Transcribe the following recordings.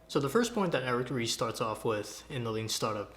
So the first point that Eric Ries starts off with in the Lean Startup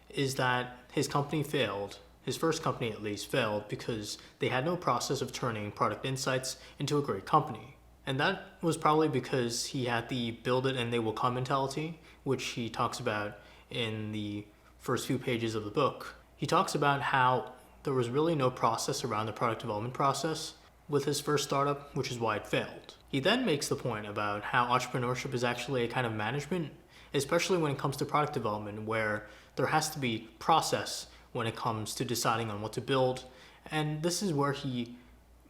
is that his company failed. His first company at least failed because they had no process of turning product insights into a great company. And that was probably because he had the build it and they will come mentality, which he talks about in the first few pages of the book. He talks about how there was really no process around the product development process with his first startup, which is why it failed. He then makes the point about how entrepreneurship is actually a kind of management, especially when it comes to product development, where there has to be process when it comes to deciding on what to build. And this is where he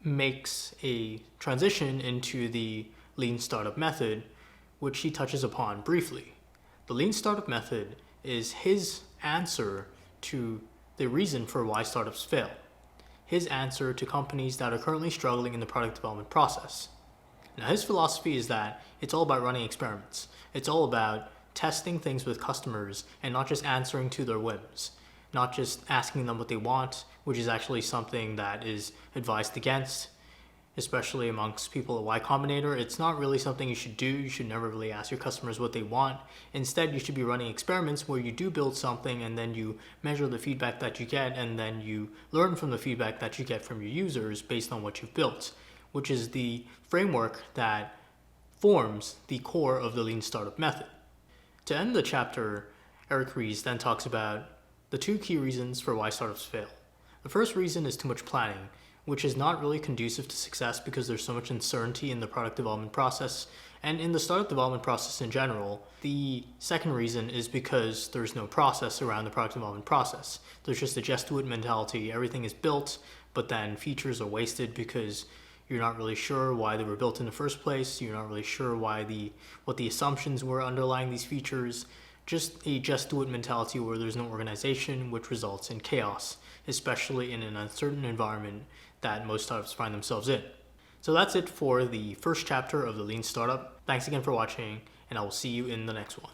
makes a transition into the Lean Startup method, which he touches upon briefly. The Lean Startup method is his answer to the reason for why startups fail. His answer to companies that are currently struggling in the product development process. Now, his philosophy is that it's all about running experiments. It's all about testing things with customers and not just answering to their whims, not just asking them what they want, which is actually something that is advised against, especially amongst people at Y Combinator. It's not really something you should do. You should never really ask your customers what they want. Instead, you should be running experiments where you do build something and then you measure the feedback that you get and then you learn from the feedback that you get from your users based on what you've built, which is the framework that forms the core of the Lean Startup method. To end the chapter, Eric Ries then talks about the two key reasons for why startups fail. The first reason is too much planning, which is not really conducive to success because there's so much uncertainty in the product development process and in the startup development process in general. The second reason is because there's no process around the product development process. There's just a just do it mentality. Everything is built, but then features are wasted because you're not really sure why they were built in the first place. You're not really sure what the assumptions were underlying these features. Just a just do it mentality where there's no organization, which results in chaos, especially in an uncertain environment that most startups find themselves in. So that's it for the first chapter of the Lean Startup. Thanks again for watching, and I will see you in the next one.